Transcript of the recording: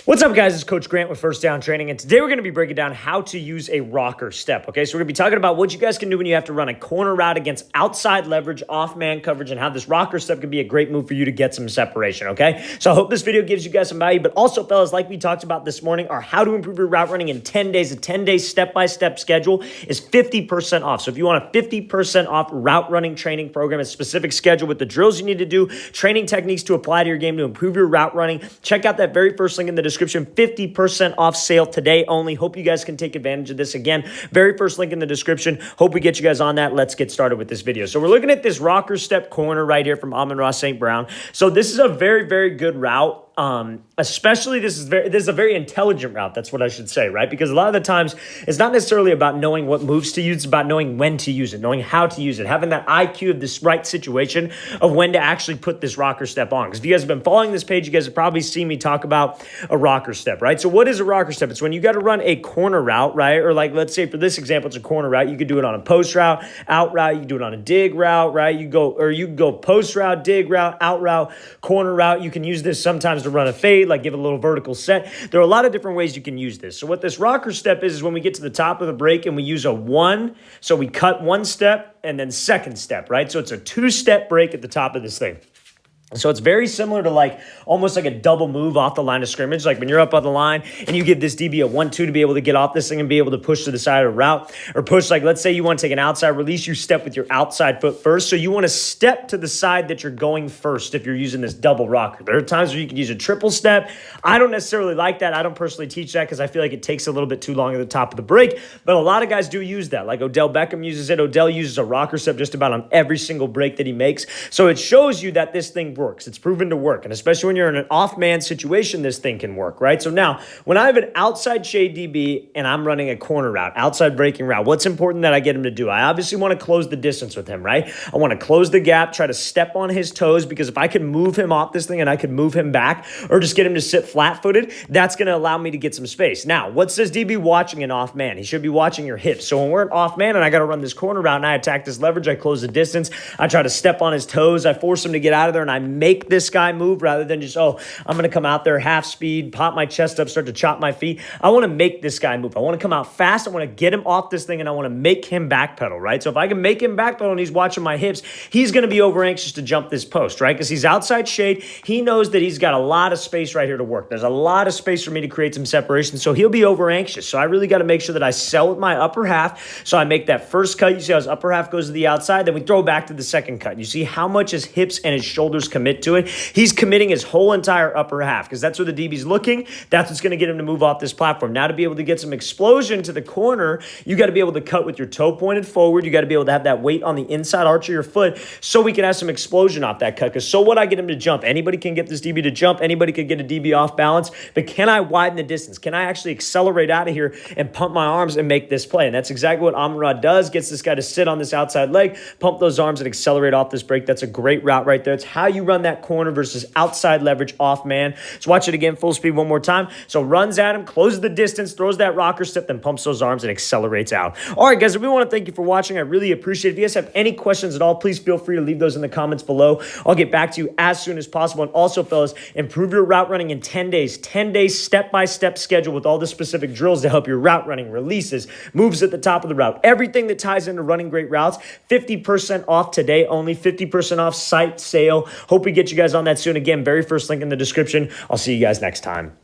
What's up, guys? It's Coach Grant with First Down Training, and today we're going to be breaking down how to use a rocker step, okay? So we're going to be talking about what you guys can do when you have to run a corner route against outside leverage, off-man coverage, and how this rocker step can be a great move for you to get some separation, okay? So I hope this video gives you guys some value, but also, fellas, like we talked about this morning, are how to improve your route running in 10 days. A 10-day step-by-step schedule is 50% off. So if you want a 50% off route running training program, a specific schedule with the drills you need to do, training techniques to apply to your game to improve your route running, check out that very first link in the description. 50% off sale today only. Hope you guys can take advantage of this. Again, very first link in the description. Hope we get you guys on that. Let's get started with this video. So we're looking at this rocker step corner right here from Amon Ra St. So this is a very, very good route. Especially this is a very intelligent route. That's what I should say, right? Because a lot of the times it's not necessarily about knowing what moves to use. It's about knowing when to use it, knowing how to use it, having that IQ of this right situation of when to actually put this rocker step on. Because if you guys have been following this page, you guys have probably seen me talk about a rocker step, right? So what is a rocker step? It's when you got to run a corner route, right? Or like, let's say for this example, it's a corner route. You could do it on a post route, out route. You can do it on a dig route, right? You can go post route, dig route, out route, corner route. You can use this sometimes to run a fade, like give a little vertical set. There are a lot of different ways you can use this. So what this rocker step is when we get to the top of the break and we use a one, so we cut one step and then second step, right? So it's a two-step break at the top of this thing. So it's very similar to like almost like a double move off the line of scrimmage. Like when you're up on the line and you give this DB a 1-2 to be able to get off this thing and be able to push to the side of the route, or push, like let's say you want to take an outside release, you step with your outside foot first. So you want to step to the side that you're going first if you're using this double rocker. There are times where you can use a triple step. I don't necessarily like that. I don't personally teach that because I feel like it takes a little bit too long at the top of the break, but a lot of guys do use that. Like Odell Beckham uses it. Odell uses a rocker step just about on every single break that he makes. So it shows you that this thing works. It's proven to work. And especially when you're in an off-man situation, this thing can work, right? So now, when I have an outside shade DB and I'm running a corner route, outside breaking route, what's important that I get him to do? I obviously want to close the distance with him, right? I want to close the gap, try to step on his toes, because if I can move him off this thing and I can move him back or just get him to sit flat-footed, that's going to allow me to get some space. Now, what's this DB watching an off-man? He should be watching your hips. So when we're an off-man and I got to run this corner route and I attack this leverage, I close the distance, I try to step on his toes, I force him to get out of there, and I make this guy move rather than just, oh, I'm going to come out there half speed, pop my chest up, start to chop my feet. I want to make this guy move. I want to come out fast. I want to get him off this thing, and I want to make him backpedal, right? So if I can make him backpedal and he's watching my hips, he's going to be over anxious to jump this post, right? Because he's outside shade. He knows that he's got a lot of space right here to work. There's a lot of space for me to create some separation, so he'll be over anxious. So I really got to make sure that I sell with my upper half. So I make that first cut. You see how his upper half goes to the outside. Then we throw back to the second cut. You see how much his hips and his shoulders commit to it. He's committing his whole entire upper half because that's where the DB's looking. That's what's going to get him to move off this platform. Now, to be able to get some explosion to the corner, you got to be able to cut with your toe pointed forward. You got to be able to have that weight on the inside arch of your foot so we can have some explosion off that cut. Because so what, I get him to jump. Anybody can get this DB to jump. Anybody could get a DB off balance. But can I widen the distance? Can I actually accelerate out of here and pump my arms and make this play? And that's exactly what Amon Ra does. Gets this guy to sit on this outside leg, pump those arms, and accelerate off this break. That's a great route right there. It's how you run that corner versus outside leverage off man. Let's watch it again full speed one more time. So runs at him, closes the distance, throws that rocker step, then pumps those arms and accelerates out. All right, guys, we want to thank you for watching. I really appreciate it. If you guys have any questions at all, please feel free to leave those in the comments below. I'll get back to you as soon as possible. And also, fellas, improve your route running in 10 days. 10 days step-by-step schedule with all the specific drills to help your route running, releases, moves at the top of the route, everything that ties into running great routes. 50% off today only, 50% off site sale. Hope we get you guys on that soon. Again, very first link in the description. I'll see you guys next time.